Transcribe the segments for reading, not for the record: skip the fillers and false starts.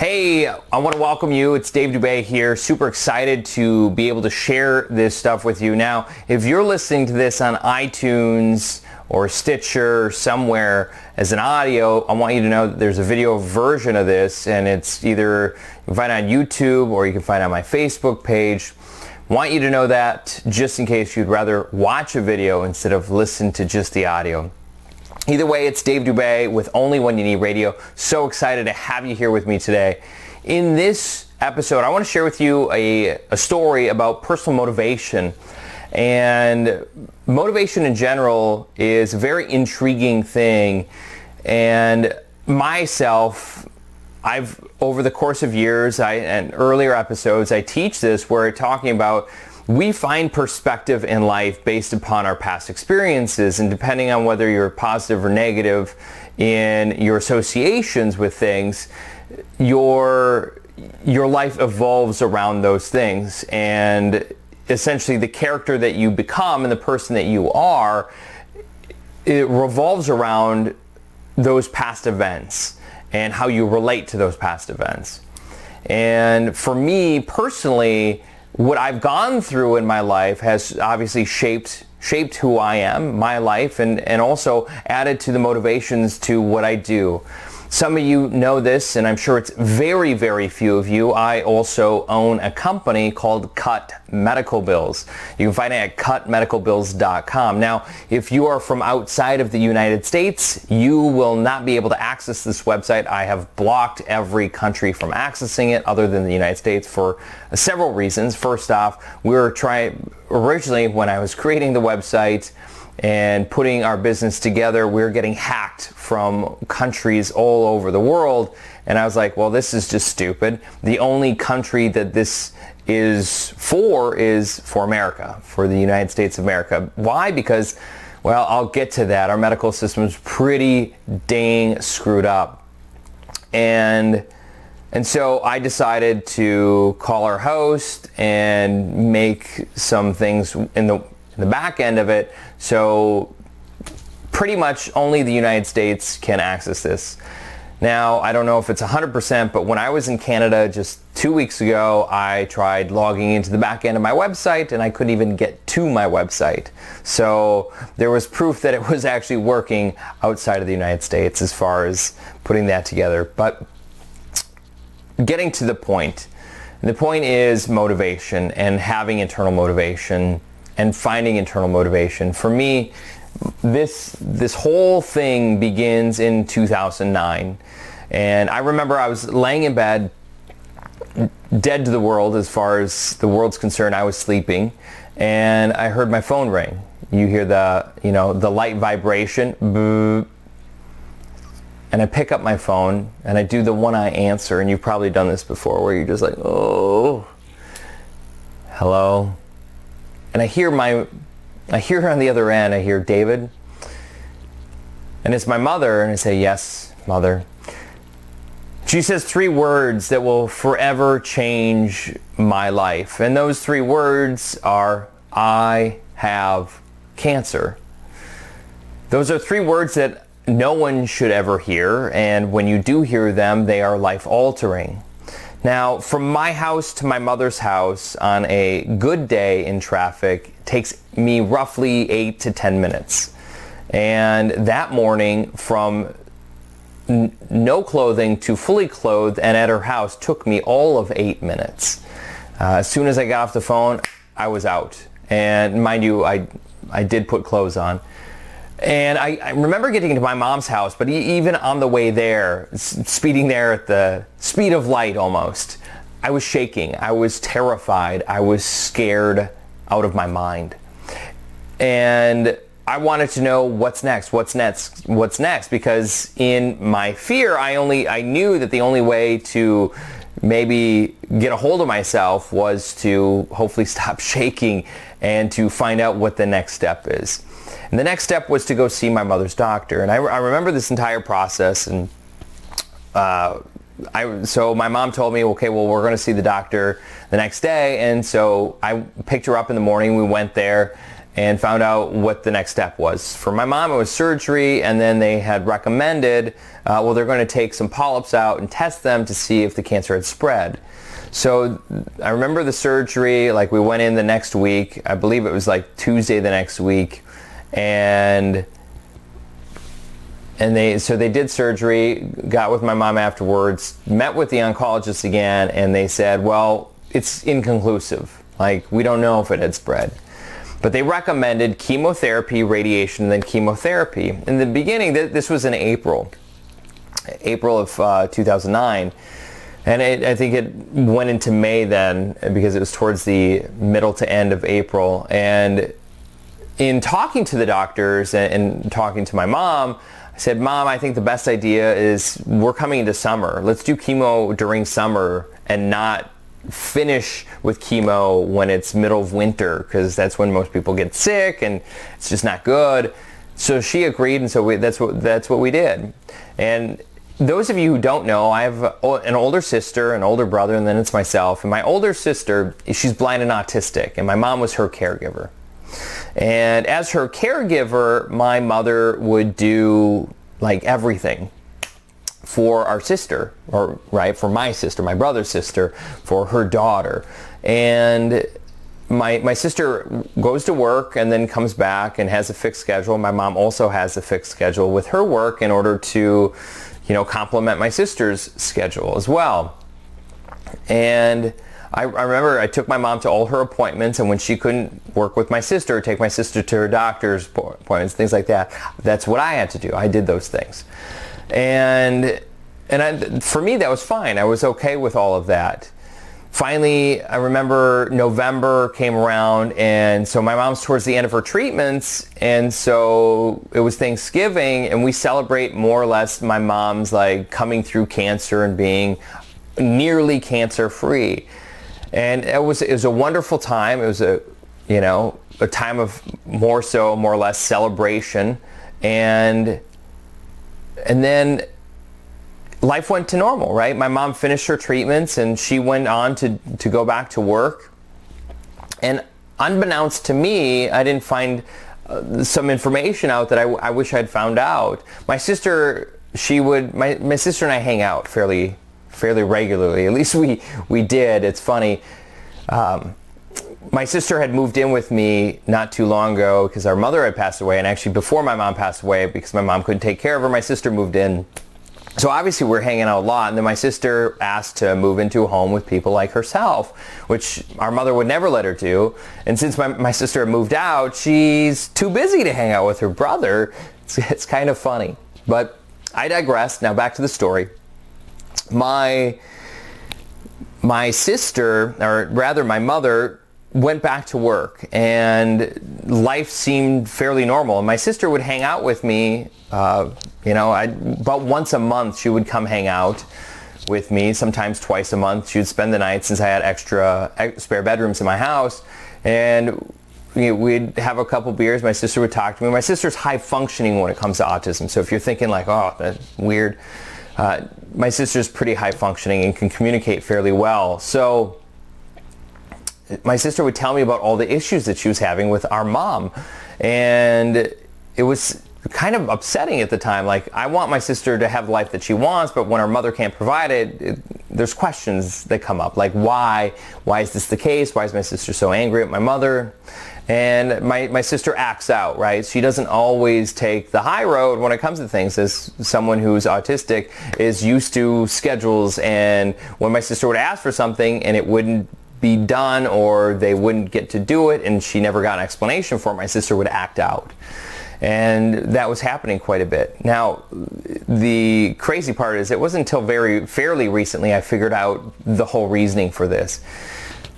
Hey, I want to welcome you. It's Dave Dubé here. Super excited to be able to share this stuff with you. Now, if you're listening to this on iTunes or Stitcher somewhere as an audio, I want you to know that there's a video version of this, and it's either you can find it on YouTube or you can find it on my Facebook page. I want you to know that just in case you'd rather watch a video instead of listen to just the audio. Either way, it's Dave Dubé with OnlyOneYouNeed Radio. So excited to have you here with me today. In this episode, I want to share with you a story about personal motivation. And motivation in general is a very intriguing thing. And myself, over the course of years and earlier episodes, I teach this where I'm talking about we find perspective in life based upon our past experiences, and depending on whether you're positive or negative in your associations with things, your life evolves around those things, and essentially the character that you become and the person that you are, it revolves around those past events and how you relate to those past events. And for me personally, what I've gone through in my life has obviously shaped who I am, my life, and also added to the motivations to what I do. Some of you know this, and I'm sure it's very, very few of you. I also own a company called CutMedicalBills. You can find it at CutMedicalBills.com. Now, if you are from outside of the United States, you will not be able to access this website. I have blocked every country from accessing it other than the United States for several reasons. First off, we were originally when I was creating the website and putting our business together, we were getting hacked from countries all over the world. And I was like, well, this is just stupid. The only country that this is for America, for the United States of America. Why? Because, well, I'll get to that. Our medical system is pretty dang screwed up. And so I decided to call our host and make some things in the back end of it, so pretty much only the United States can access this. Now, I don't know if it's 100%, but when I was in Canada just 2 weeks ago, I tried logging into the back end of my website and I couldn't even get to my website. So there was proof that it was actually working outside of the United States as far as putting that together. But getting to the point, the point is motivation and having internal motivation and finding internal motivation. For me, this whole thing begins in 2009. And I remember I was laying in bed, dead to the world as far as the world's concerned. I was sleeping, and I heard my phone ring. You hear the light vibration, boop. And I pick up my phone, and I do the one-eye answer, and you've probably done this before, where you're just like, oh, hello. And I hear her on the other end, I hear David. And it's my mother, and I say, yes, Mother. She says 3 words that will forever change my life. And those 3 words are, I have cancer. Those are 3 words that no one should ever hear, and when you do hear them, they are life-altering. Now, from my house to my mother's house on a good day in traffic takes me roughly 8 to 10 minutes. And that morning, from no clothing to fully clothed and at her house took me all of 8 minutes. As soon as I got off the phone, I was out. And mind you, I did put clothes on. And I remember getting to my mom's house, but even on the way there, speeding there at the speed of light almost, I was shaking. I was terrified. I was scared out of my mind. And I wanted to know what's next, because in my fear, I knew that the only way to maybe get a hold of myself was to hopefully stop shaking and to find out what the next step is. And the next step was to go see my mother's doctor. And I remember this entire process. And so my mom told me, okay, well, we're going to see the doctor the next day. And so I picked her up in the morning. We went there. and found out what the next step was. For my mom, it was surgery, and then they had recommended, well, they're going to take some polyps out and test them to see if the cancer had spread. So I remember the surgery, like we went in the next week, I believe it was like Tuesday the next week, and they did surgery, got with my mom afterwards, met with the oncologist again, and they said, well, it's inconclusive. Like, we don't know if it had spread. But they recommended chemotherapy, radiation, and then chemotherapy. In the beginning, this was in April of 2009. And I think it went into May then, because it was towards the middle to end of April. And in talking to the doctors and talking to my mom, I said, Mom, I think the best idea is we're coming into summer. Let's do chemo during summer and not finish with chemo when it's middle of winter, because that's when most people get sick and it's just not good. So she agreed, and so that's what we did. And those of you who don't know, I have an older sister, an older brother, and then it's myself. And my older sister, she's blind and autistic, and my mom was her caregiver. And as her caregiver, my mother would do like everything for our sister, or right, for my sister, my brother's sister, for her daughter. And my sister goes to work and then comes back and has a fixed schedule. My mom also has a fixed schedule with her work in order to, complement my sister's schedule as well. And I remember I took my mom to all her appointments, and when she couldn't work with my sister, take my sister to her doctor's appointments, things like that, that's what I had to do. I did those things. And for me, that was fine. I was okay with all of that. Finally, I remember November came around, and so my mom's towards the end of her treatments, and so it was Thanksgiving, and we celebrate more or less my mom's like coming through cancer and being nearly cancer-free. And it was a wonderful time. It was a time of more or less celebration, and then life went to normal, right? My mom finished her treatments and she went on to go back to work. And unbeknownst to me, I didn't find some information out that I wish I'd found out. My sister, my sister and I hang out fairly regularly. At least we did. It's funny. My sister had moved in with me not too long ago because our mother had passed away, and actually before my mom passed away, because my mom couldn't take care of her, my sister moved in. So obviously we're hanging out a lot, and then my sister asked to move into a home with people like herself, which our mother would never let her do. And since my sister had moved out, she's too busy to hang out with her brother. It's kind of funny. But I digress. Now back to the story. My sister, or rather my mother, went back to work, and life seemed fairly normal. And my sister would hang out with me, about once a month she would come hang out with me, sometimes twice a month. She would spend the night since I had extra spare bedrooms in my house, and we'd have a couple beers. My sister would talk to me. My sister's high functioning when it comes to autism. So if you're thinking like, oh, that's weird, my sister's pretty high functioning and can communicate fairly well. So my sister would tell me about all the issues that she was having with our mom, and it was kind of upsetting at the time. Like, I want my sister to have the life that she wants, but when our mother can't provide it, there's questions that come up, like why is this the case? Why is my sister so angry at my mother? And my sister acts out, right? She doesn't always take the high road when it comes to things. As someone who's autistic is used to schedules, and when my sister would ask for something and it wouldn't be done, or they wouldn't get to do it, and she never got an explanation for it, my sister would act out. And that was happening quite a bit. Now, the crazy part is it wasn't until fairly recently I figured out the whole reasoning for this.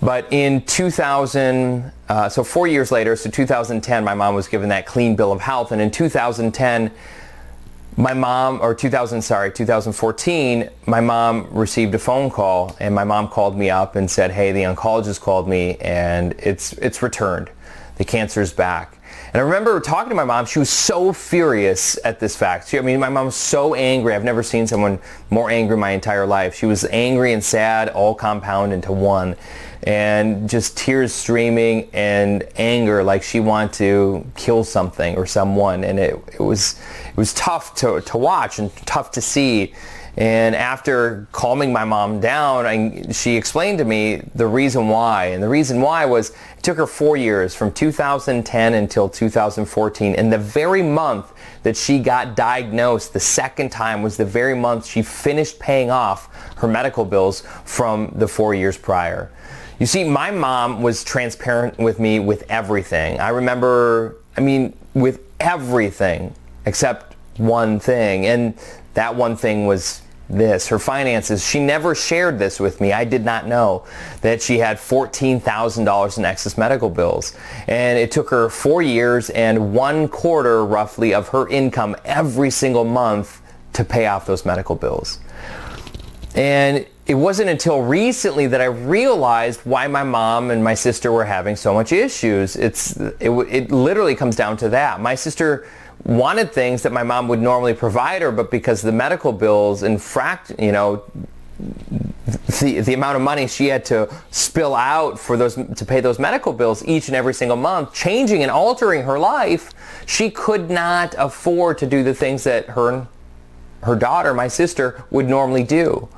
But in 2000, so 4 years later, so 2010, my mom was given that clean bill of health. And in 2010, 2014, my mom received a phone call, and my mom called me up and said, hey, the oncologist called me, and it's returned. the cancer's back. And I remember talking to my mom. She was so furious at this fact. My mom was so angry. I've never seen someone more angry in my entire life. She was angry and sad, all compound into one. And just tears streaming and anger, like she wanted to kill something or someone. And it was tough to watch and tough to see. And after calming my mom down, she explained to me the reason why. And the reason why was it took her 4 years, from 2010 until 2014. And the very month that she got diagnosed the second time was the very month she finished paying off her medical bills from the 4 years prior. You see, my mom was transparent with me with everything. I remember, with everything except one thing. And that one thing was this, her finances. She never shared this with me. I did not know that she had $14,000 in excess medical bills. And it took her 4 years and 1/4 roughly of her income every single month to pay off those medical bills. And it wasn't until recently that I realized why my mom and my sister were having so much issues. It literally comes down to that. My sister wanted things that my mom would normally provide her, but because the medical bills the amount of money she had to spill out to pay those medical bills each and every single month, changing and altering her life, she could not afford to do the things that her daughter, my sister, would normally do.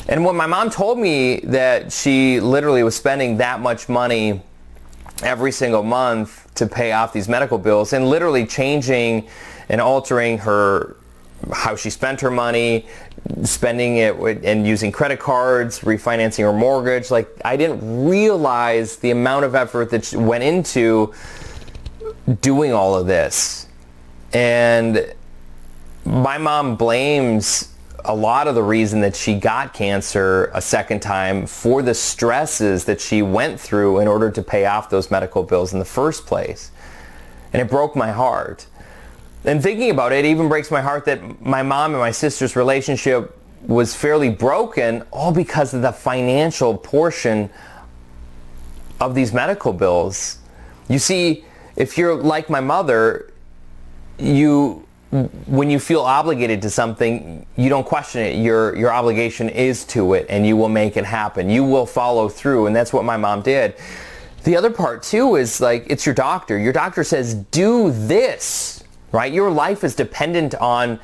And when my mom told me that she literally was spending that much money every single month to pay off these medical bills, and literally changing and altering how she spent her money, spending it and using credit cards, refinancing her mortgage, I didn't realize the amount of effort that went into doing all of this. And my mom blames a lot of the reason that she got cancer a second time for the stresses that she went through in order to pay off those medical bills in the first place. And it broke my heart. And thinking about it, it even breaks my heart that my mom and my sister's relationship was fairly broken, all because of the financial portion of these medical bills. You see, if you're like my mother, when you feel obligated to something, you don't question it. Your obligation is to it, and you will make it happen. You will follow through, and that's what my mom did. The other part too is it's your doctor. Your doctor says, do this, right? Your life is dependent on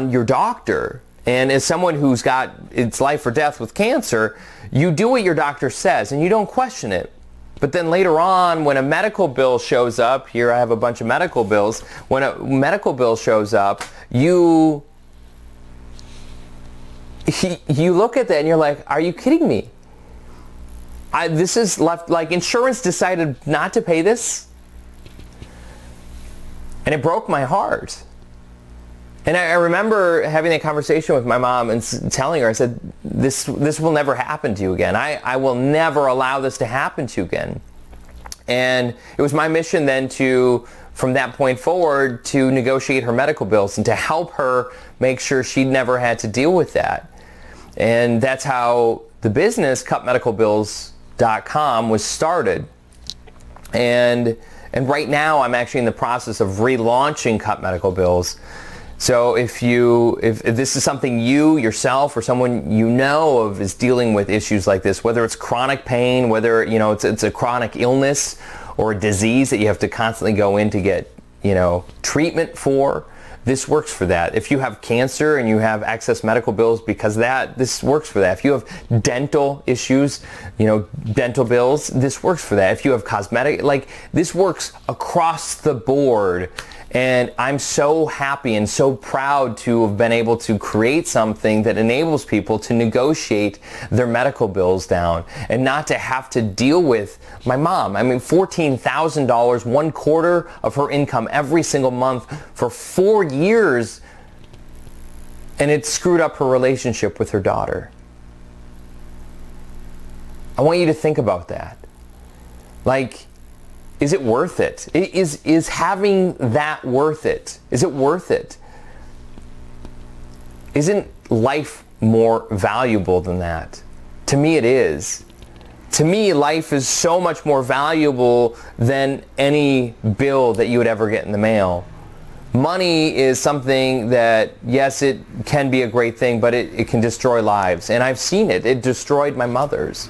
your doctor. And as someone who's got it's life or death with cancer, you do what your doctor says, and you don't question it. But then later on, when a medical bill shows up, here I have a bunch of medical bills, when a medical bill shows up, you look at that and you're like, are you kidding me? This is insurance decided not to pay this? And it broke my heart. And I remember having that conversation with my mom and telling her, I said, this will never happen to you again. I will never allow this to happen to you again. And it was my mission then from that point forward, to negotiate her medical bills and to help her make sure she never had to deal with that. And that's how the business CutMedicalBills.com was started. And right now I'm actually in the process of relaunching Cut Medical Bills. So if this is something you yourself or someone you know of is dealing with issues like this, whether it's chronic pain, whether it's a chronic illness or a disease that you have to constantly go in to get treatment for, this works for that. If you have cancer and you have excess medical bills because of that, this works for that. If you have dental issues, dental bills, this works for that. If you have cosmetic, this works across the board. And I'm so happy and so proud to have been able to create something that enables people to negotiate their medical bills down and not to have to deal with my mom. $14,000, 1/4 of her income every single month for 4 years, and it screwed up her relationship with her daughter. I want you to think about that. Is it worth it? Is having that worth it? Is it worth it? Isn't life more valuable than that? To me it is. To me, life is so much more valuable than any bill that you would ever get in the mail. Money is something that, yes, it can be a great thing, but it can destroy lives. And I've seen it. It destroyed my mother's.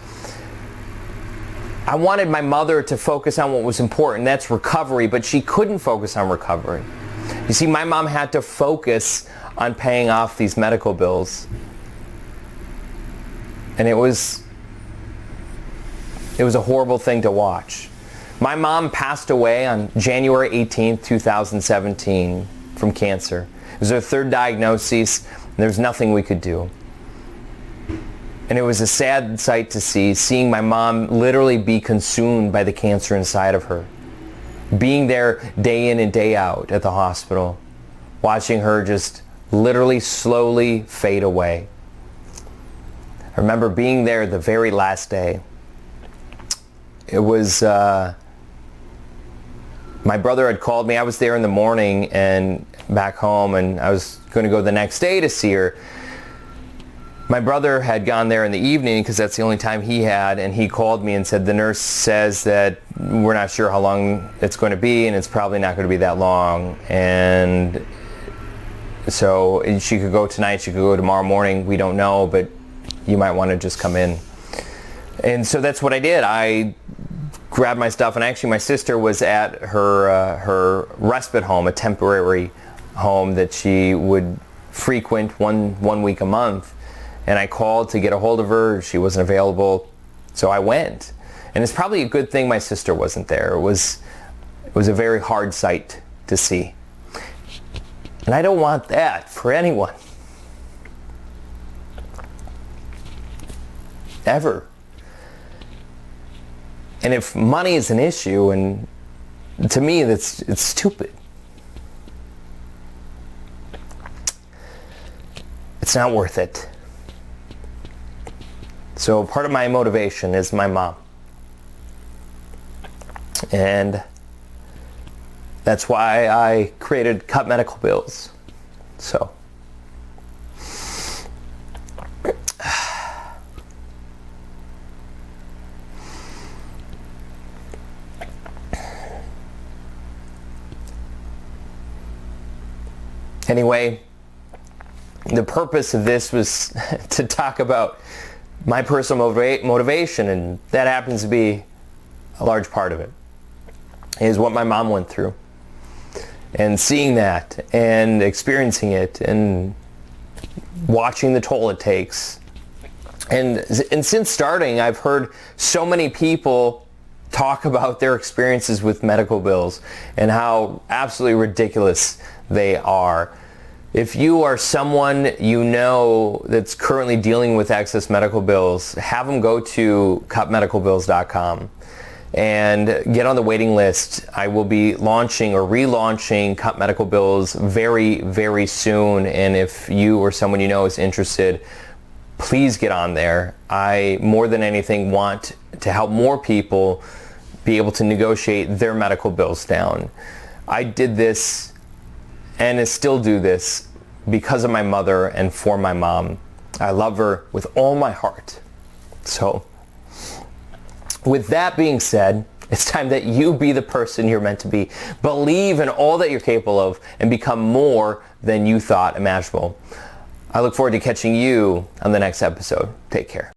I wanted my mother to focus on what was important. That's recovery, but she couldn't focus on recovery. You see, my mom had to focus on paying off these medical bills. And it was a horrible thing to watch. My mom passed away on January 18th, 2017 from cancer. It was her third diagnosis, and there was nothing we could do. And it was a sad sight to see, seeing my mom literally be consumed by the cancer inside of her. Being there day in and day out at the hospital, watching her just literally slowly fade away. I remember being there the very last day. It was, my brother had called me. I was there in the morning and back home, and I was going to go the next day to see her. My brother had gone there in the evening because that's the only time he had, and he called me and said, the nurse says that we're not sure how long it's going to be, and it's probably not going to be that long. And so she could go tonight, she could go tomorrow morning, we don't know, but you might want to just come in. And so that's what I did. I grabbed my stuff, and actually my sister was at her respite home, a temporary home that she would frequent one week a month. And I called to get a hold of her. She wasn't available, so I went. And it's probably a good thing my sister wasn't there. It was a very hard sight to see. And I don't want that for anyone. Ever. And if money is an issue, and to me it's stupid. It's not worth it. So part of my motivation is my mom. And that's why I created Cut Medical Bills. So. Anyway, the purpose of this was to talk about my personal motivation, and that happens to be a large part of it, is what my mom went through. And seeing that and experiencing it and watching the toll it takes. And since starting, I've heard so many people talk about their experiences with medical bills and how absolutely ridiculous they are. If you are someone you know that's currently dealing with excess medical bills, have them go to CutMedicalBills.com and get on the waiting list. I will be launching or relaunching Cut Medical Bills very, very soon. And if you or someone you know is interested, please get on there. I, more than anything, want to help more people be able to negotiate their medical bills down. I did this and I still do this because of my mother and for my mom. I love her with all my heart. So, with that being said, it's time that you be the person you're meant to be. Believe in all that you're capable of and become more than you thought imaginable. I look forward to catching you on the next episode. Take care.